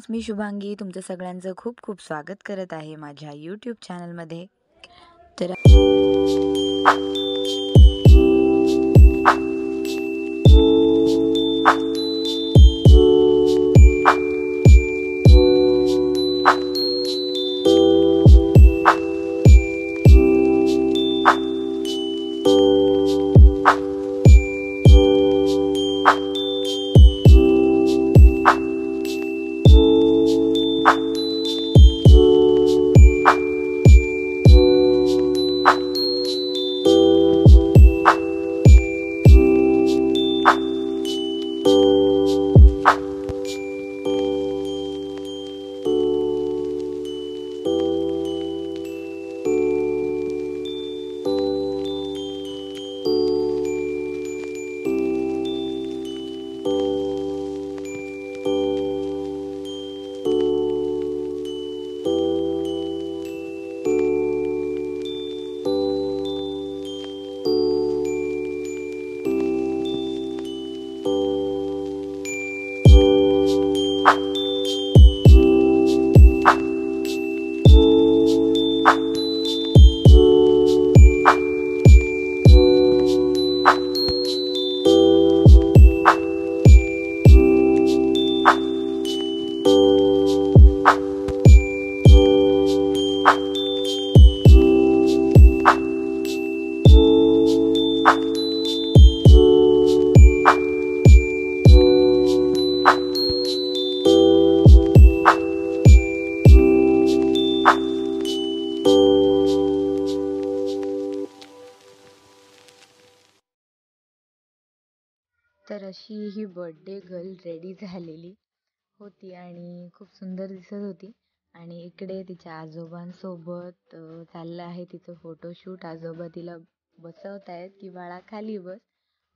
Friends, मी शुभांगी तुमचं सगळ्यांचं खूप खूप स्वागत करत आहे माझ्या यूट्यूब चॅनलमध्ये. तर अशी ही बर्थडे गर्ल रेडी झालेली होती आणि खूप सुंदर दिसत होती. आणि इकडे तिच्या आजोबांसोबत चाललं आहे तिचं फोटोशूट. आजोबा तिला बसवतायत की बाळा खाली बस,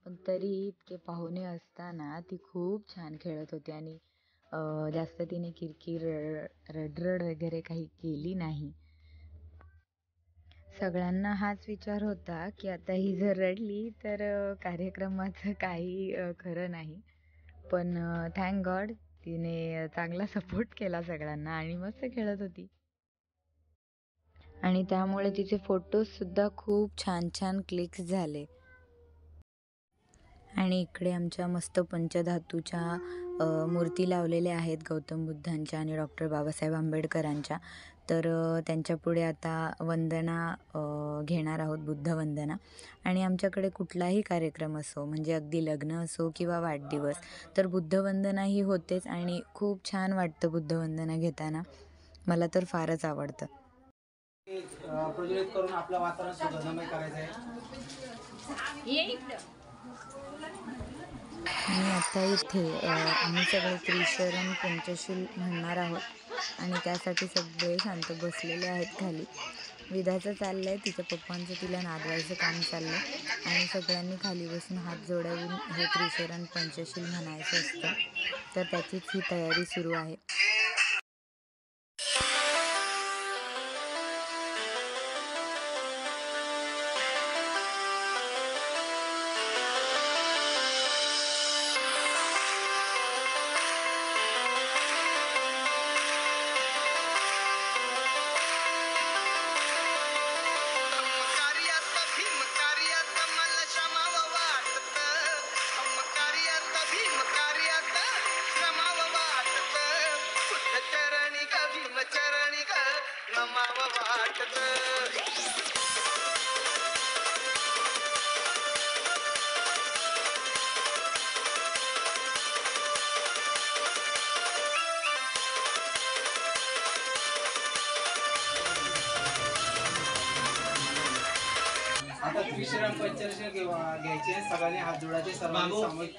पण तरी इतके पाहुणे असताना ती खूप छान खेळत होती आणि जास्त तिने किरकिर रडरड वगैरे काही केली नाही. सगळ्यांना हाच विचार होता की आता ही जर रडली तर कार्यक्रमाचं काही खरं नाही. पण थँक गॉड तिने चांगला सपोर्ट केला सगळ्यांना आणि मस्त खेळत होती. आणि त्यामुळे तिचे फोटोजसुद्धा खूप छान छान क्लिक्स झाले. आणि इकडे आमच्या मस्त पंचधातूच्या मूर्ती लावलेल्या आहेत गौतम बुद्धांच्या आणि डॉक्टर बाबासाहेब आंबेडकरांच्या. तर त्यांच्यापुढे आता वंदना घेणार आहोत, बुद्धवंदना. आणि आमच्याकडे कुठलाही कार्यक्रम असो, म्हणजे अगदी लग्न असो किंवा वाढदिवस, तर बुद्धवंदना ही होतेच आणि खूप छान वाटतं बुद्धवंदना घेताना. मला तर फारच आवडतं. प्रज्वलित करून आपलं वातावरण सुगंधमय करायचं आहे. आणि आता इथे आम्ही सगळे त्रिशरण पंचशील म्हणणार आहोत आणि त्यासाठी सगळे शांत बसलेले आहेत खाली. विधाचं चाललं आहे, तिच्या पप्पांचं तिला नादवायचं काम चाललं आहे आणि सगळ्यांनी खाली बसून हात जोडावून हे त्रिशरण पंचशील म्हणायचं असतं. तर त्याचीच ही तयारी सुरू आहे. आता त्रिशरण पंचशील घ्यायचे, सगळ्यांनी हात जोडायचे, सर्वांनी सामूहिक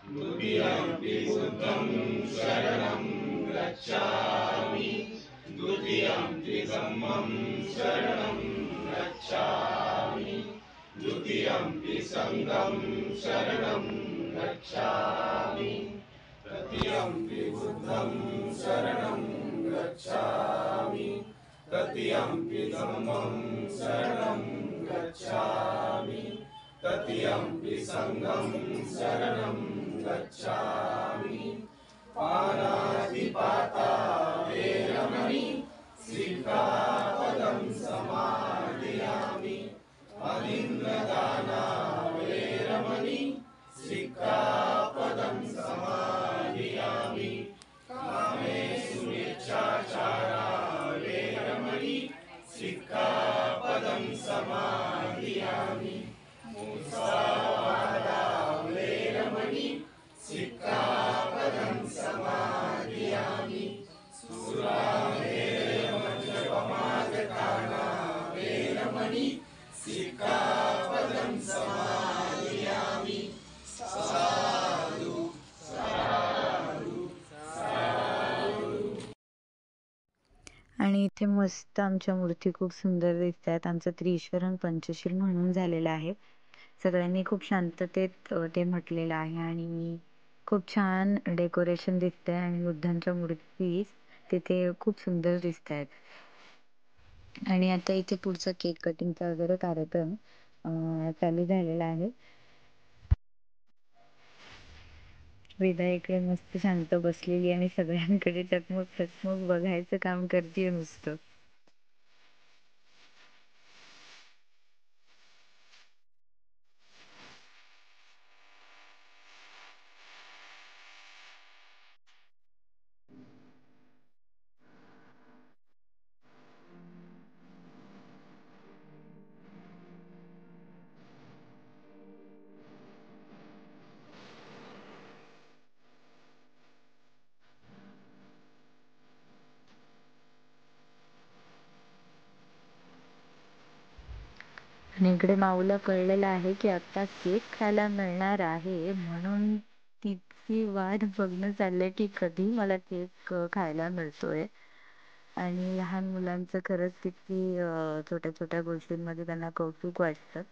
द्वितीयम्पि बुद्धं शरणं गच्छामि द्वितीयम्पि धम्मं शरणं गच्छामि द्वितीयम्पि संघं शरणं गच्छामि तृतीयम्पि बुद्धं शरणं गच्छामि तृतीयम्पि धम्मं शरणं गच्छामि तृतीयम्पि संघं शरणं गच्छामि पाणातिपाता वेरमणि सिक्खापदं समादियामि अनिन्द्रदाना वेरमणि सिक्खापदं समादियामि कामेषु मिच्छाचारा वेरमणि सिक्खापदं समादियामि मुसावादा वेरमणि सिक्खापदं समादियामि सुरामेरमद्यपमादकाना वेरमणि सिक्खापदं समादियामि साधु साधु साधु. आणि इथे मस्त आमच्या मूर्ती खूप सुंदर दिसत आहेत. आमचं त्रिशरण पंचशील म्हणून झालेलं आहे. सगळ्यांनी खूप शांततेत ते म्हटलेलं आहे आणि खूप छान डेकोरेशन दिसतंय आणि बुद्धांच्या मूर्ती तिथे खूप सुंदर दिसत आहेत. आणि आता इथे पुढचा केक कटिंगचा वगैरे कार्यक्रम चालू झालेला आहे. वेदा इकडे मस्त शांत बसलेली आणि सगळ्यांकडे टकमक टकमक बघायचं काम करते नुसतं. आणि इकडे माऊला कळलेलं आहे की आता केक खायला मिळणार आहे, म्हणून तिची वाट बघणं चाललंय की कधी मला केक खायला मिळतोय. आणि लहान मुलांचं खरंच किती छोट्या छोट्या गोष्टींमध्ये त्यांना कौतुक वाटतं.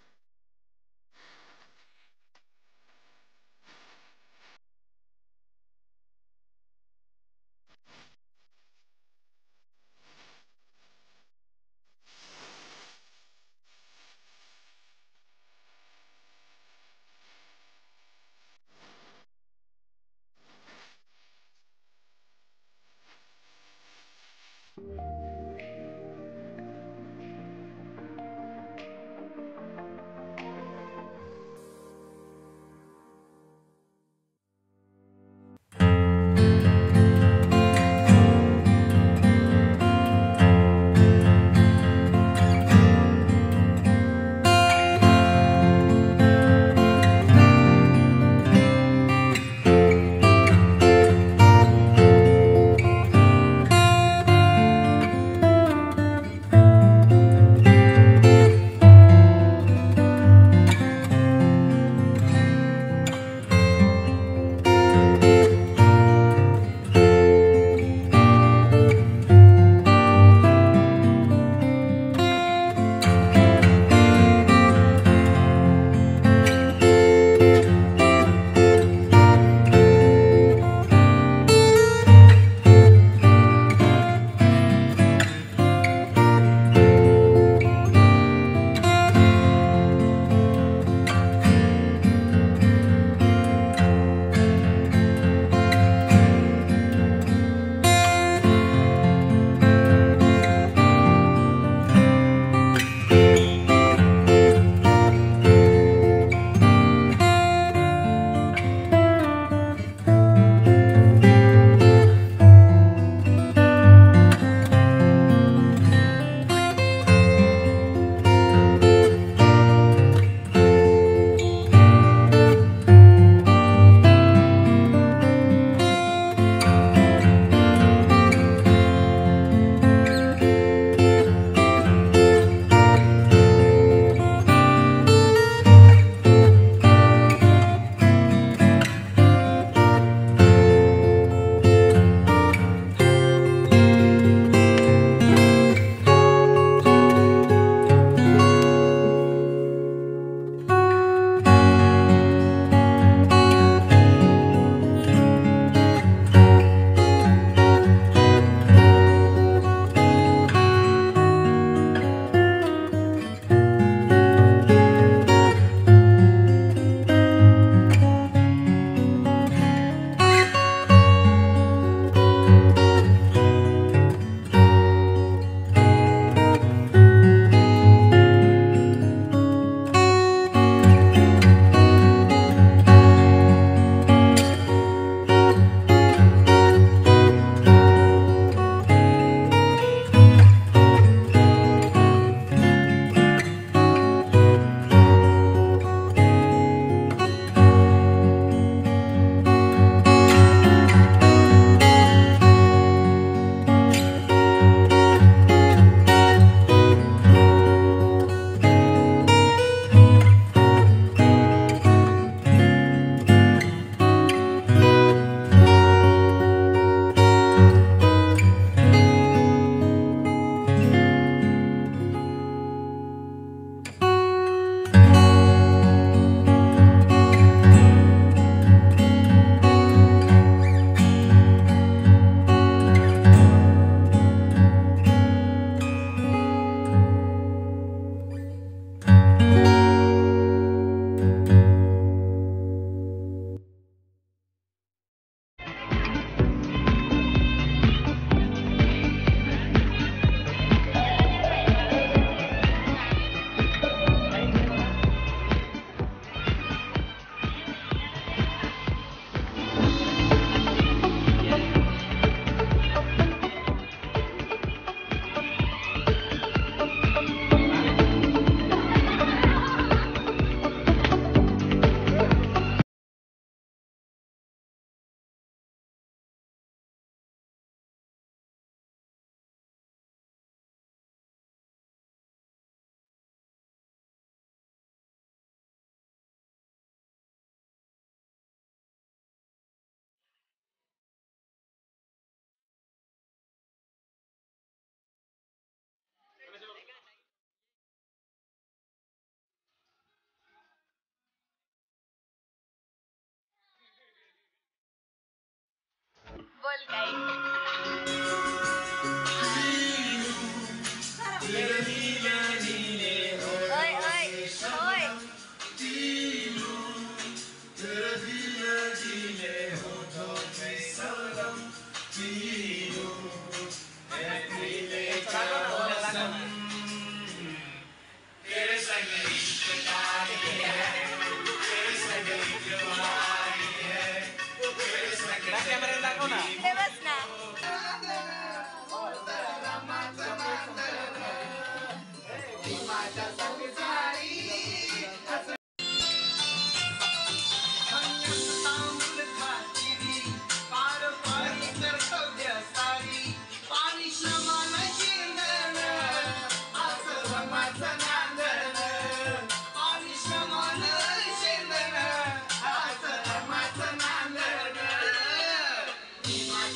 कॅमेरा दाखव ना. बस ना.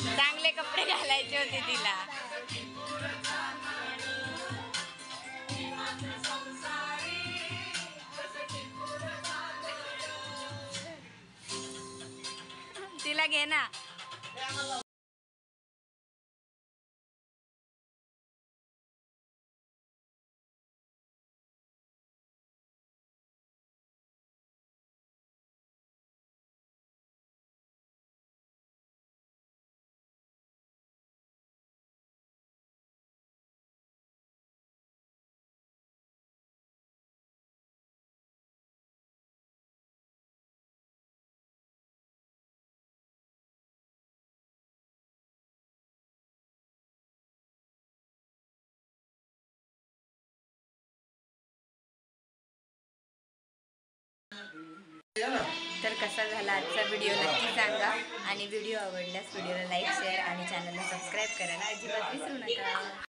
चांगले कपडे घालायचे होते तिला. तिला घे ना. तर कसा झाला आजचा व्हिडिओ नक्की सांगा आणि व्हिडिओ आवडल्यास व्हिडिओला लाईक शेअर आणि चॅनलला सबस्क्राईब करायला अजिबात विसरू नका.